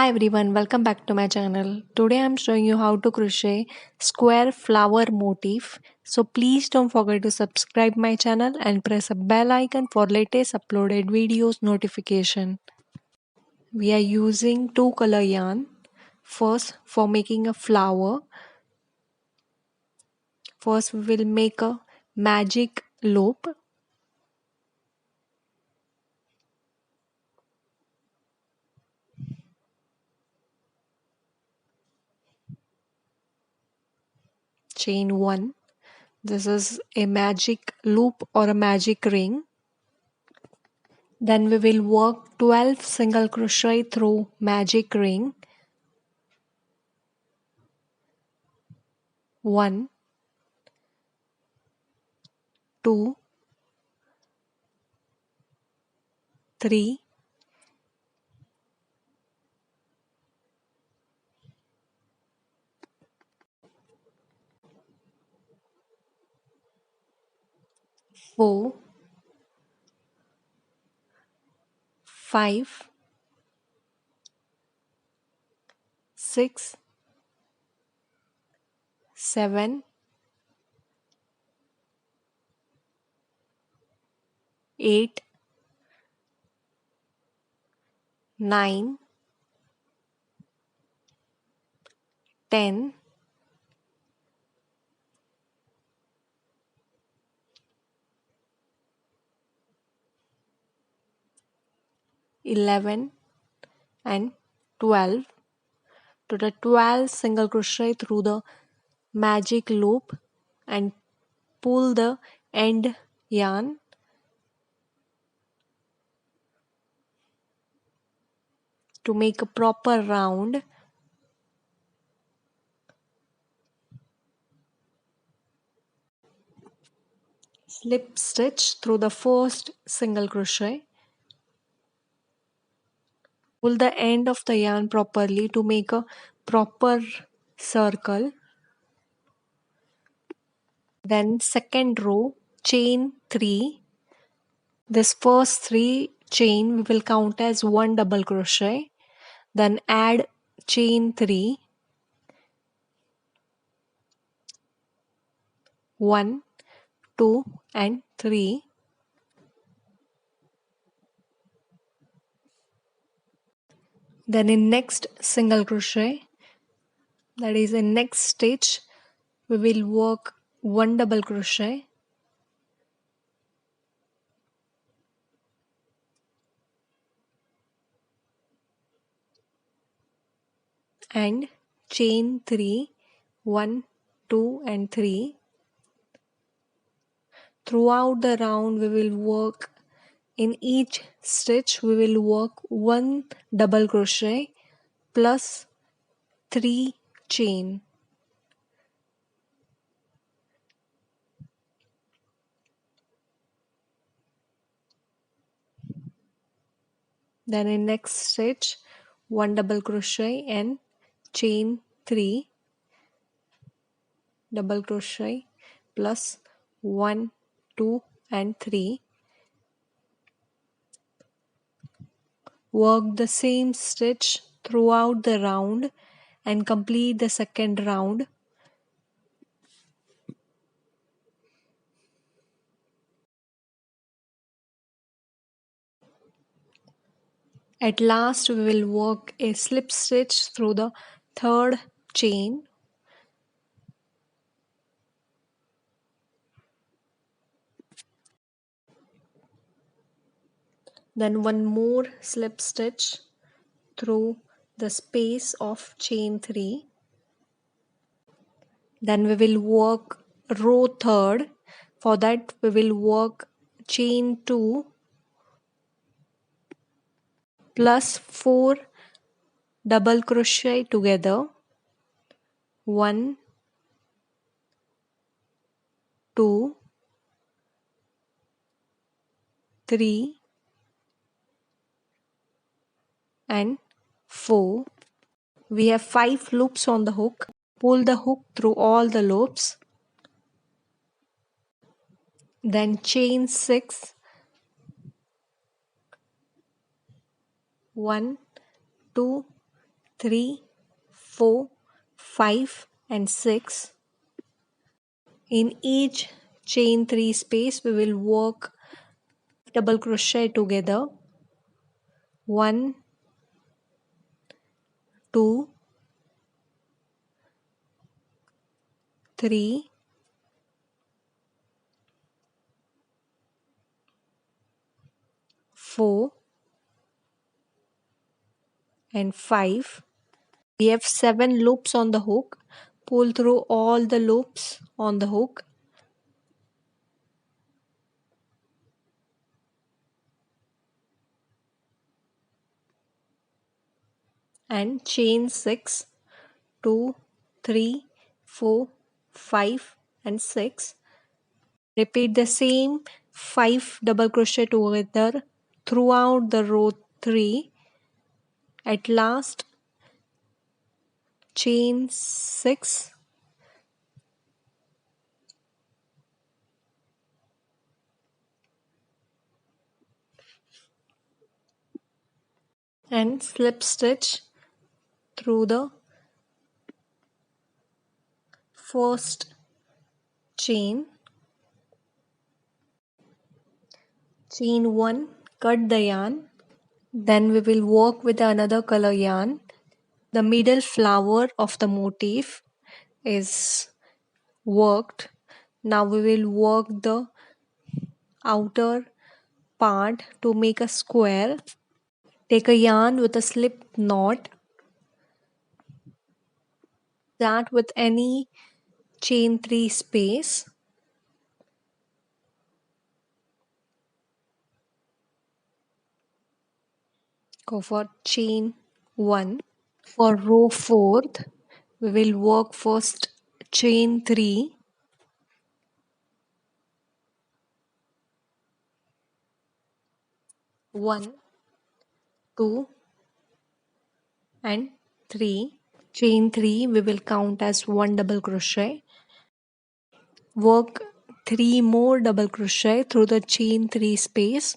Everyone, welcome back to my channel. Today I'm showing you how to crochet square flower motif. So please don't forget to subscribe my channel and press a bell icon for latest uploaded videos notification. We are using two color yarn. First, for making a flower, first we will make a magic loop. Chain 1. This is a magic loop or a magic ring. Then we will work 12 single crochet through magic ring. 1, 2, 3, 4, 5, 6, 7, 8, 9, 10, 11 and 12. To the 12 single crochet through the magic loop and pull the end yarn to make a proper round. Slip stitch through the first single crochet. Pull the end of the yarn properly to make a proper circle. Then second row, chain 3. This first 3 chain we will count as one double crochet. Then add chain 3, 1, 2 and 3. Then in next single crochet, that is in next stitch, we will work one double crochet and chain 3, 1, 2 and 3. Throughout the round we will work, in each stitch we will work one double crochet plus 3 chain. Then in next stitch, one double crochet and chain 3, double crochet plus 1, 2 and 3. Work the same stitch throughout the round and complete the second round. At last we will work a slip stitch through the third chain. Then one more slip stitch through the space of chain 3. Then we will work row third. For that we will work chain 2 plus 4 double crochet together. 1, 2, 3 and 4. We have 5 loops on the hook. Pull the hook through all the loops. Then chain 6. 1, 2, 3, 4, 5 and 6. In each chain 3 space we will work double crochet together. 1, 2, 3, 4 and 5. We have 7 loops on the hook. Pull through all the loops on the hook. And chain 6, 2, 3, 4, 5 and 6. Repeat the same 5 double crochet together throughout the row 3. At last, chain 6 and slip stitch through the first chain. Chain 1, cut the yarn. Then we will work with another color yarn. The middle flower of the motif is worked. Now we will work the outer part to make a square. Take a yarn with a slip knot. Start with any chain 3 space. Go for chain 1. For row 4th, we will work first chain 3. 1, 2 and 3. Chain 3 we will count as 1 double crochet. Work 3 more double crochet through the chain 3 space.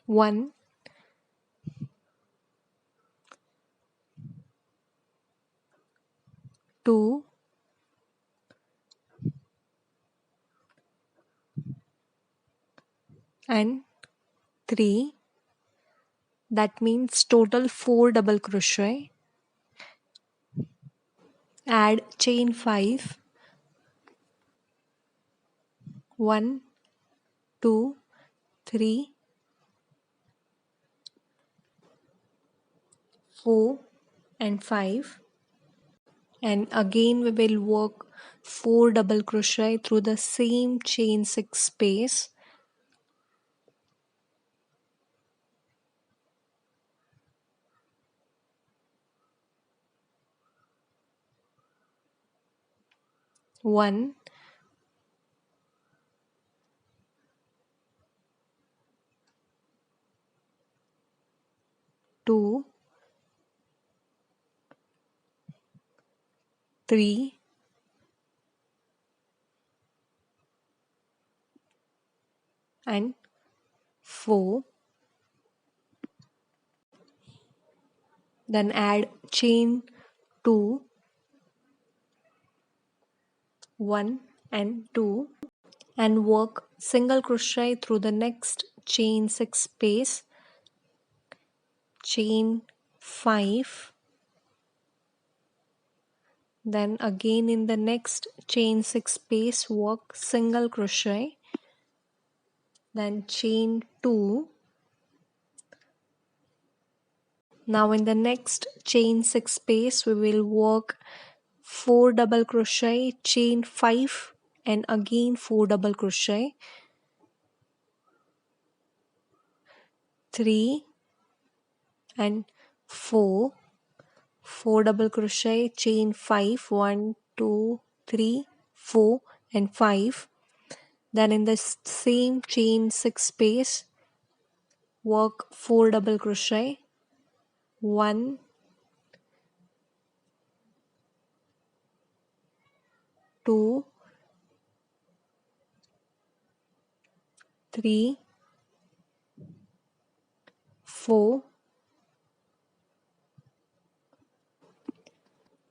One, 2, and 3. That means total 4 double crochet. Add chain 5. 1, 2, 3, 4 and 5. And again we will work 4 double crochet through the same chain 6 space. One, 2, 3, and 4. Then add chain 2, 1 and 2, and work single crochet through the next chain 6 space. Chain 5. Then again in the next chain 6 space work single crochet. Then chain 2. Now in the next chain 6 space we will work 4 double crochet, chain 5 and again 4 double crochet, 3 and 4, 4 double crochet, chain 5, 1, 2, 3, 4 and 5. Then in the same chain 6 space work 4 double crochet, 1, 2, 3 4.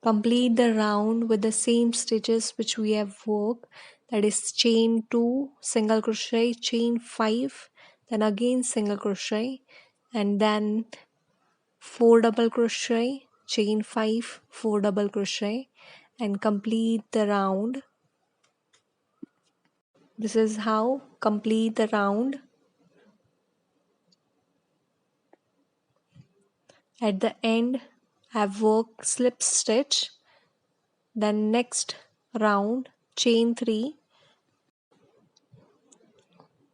Complete the round with the same stitches which we have worked, that is chain 2, single crochet, chain 5, then again single crochet, and then 4 double crochet, chain 5, 4 double crochet, and complete the round. This is how complete the round. At the end I've worked slip stitch, then next round chain 3,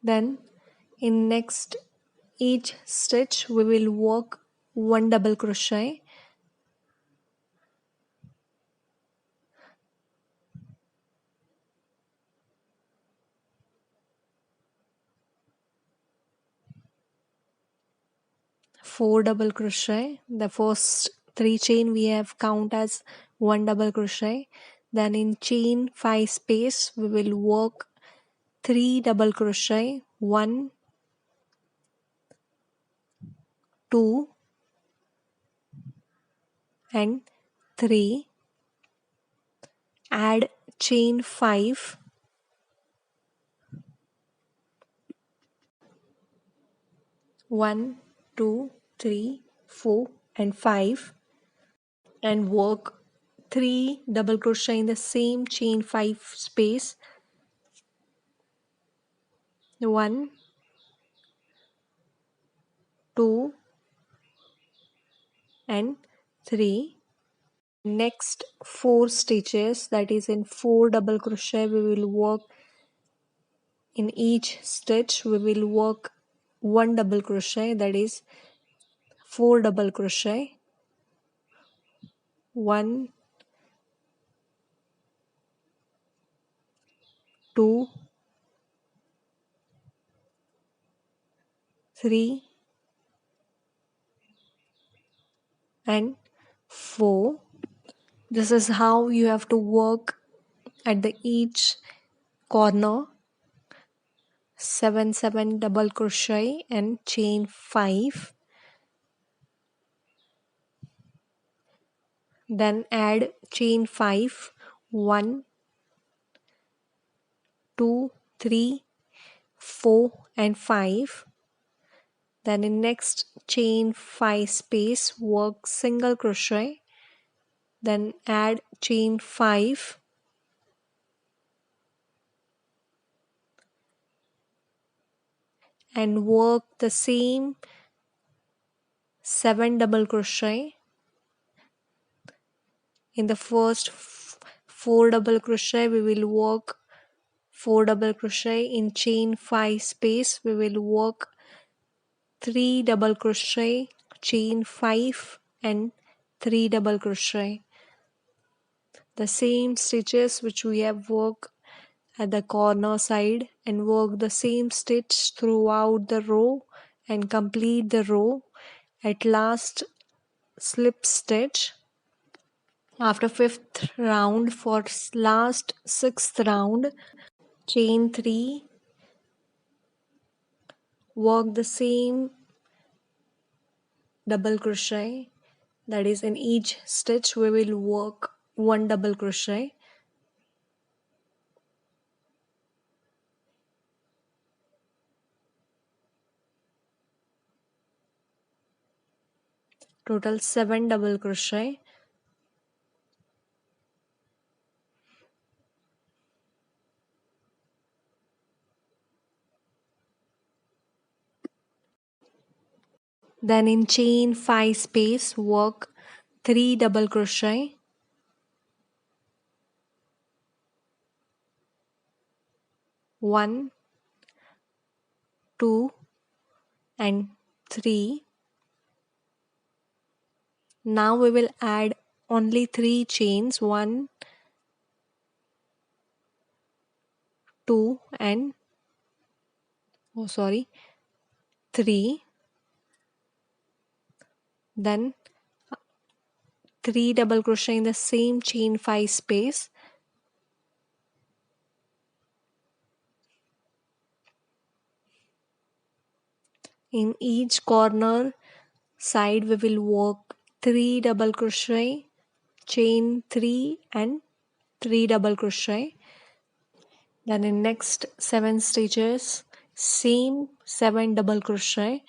then in next each stitch we will work 1 double crochet, 4 double crochet. The first 3 chain we have count as 1 double crochet, then in chain 5 space we will work 3 double crochet, 1, 2 and 3, add chain 5, 1, 2, 3, 4 and 5, and work 3 double crochet in the same chain 5 space, 1, 2 and 3. Next 4 stitches, that is in 4 double crochet, we will work in each stitch we will work 1 double crochet, that is 4 double crochet, 1, 2, 3 and 4. This is how you have to work at the each corner. 7 7 double crochet and chain 5, then add chain 5, 1, 2, 3, 4 and 5, then in next chain 5 space work single crochet, then add chain 5, and work the same 7 double crochet. In the first 4 double crochet we will work 4 double crochet, in chain 5 space we will work 3 double crochet, chain 5 and 3 double crochet. The same stitches which we have worked at the corner side, and work the same stitch throughout the row and complete the row. At last slip stitch. After 5th round, for last 6th round, chain 3, work the same double crochet, that is in each stitch we will work 1 double crochet, total 7 double crochet. Then in chain 5 space work 3 double crochet, 1, 2 and 3. Now we will add only 3 chains, 1, 2 and 3, then 3 double crochet in the same chain 5 space, in each corner side we will work 3 double crochet, chain 3 and 3 double crochet. Then in next 7 stitches, same 7 double crochet.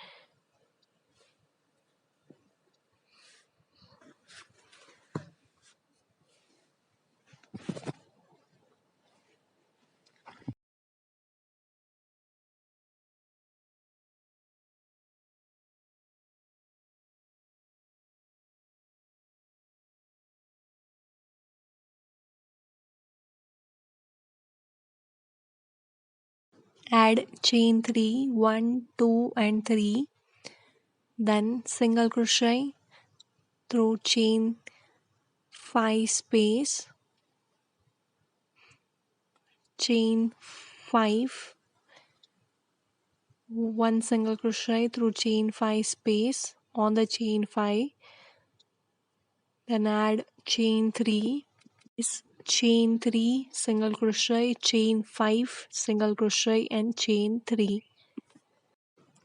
Add chain 3, 1, 2 and 3. Then single crochet through chain 5 space, chain 5, 1 single crochet through chain 5 space on the chain 5. Then add chain 3, is chain 3 single crochet, chain 5 single crochet and chain 3,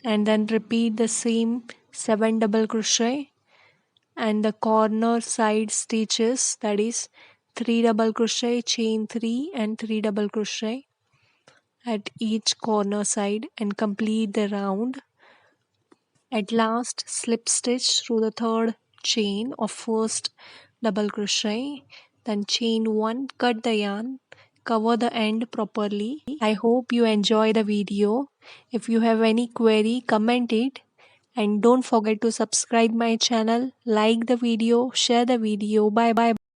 and then repeat the same 7 double crochet and the corner side stitches, that is 3 double crochet, chain 3 and 3 double crochet at each corner side and complete the round. At last, slip stitch through the third chain of first double crochet, then chain 1, cut the yarn, cover the end properly. I hope you enjoy the video. If you have any query, comment it, and don't forget to subscribe my channel, like the video, share the video. Bye bye.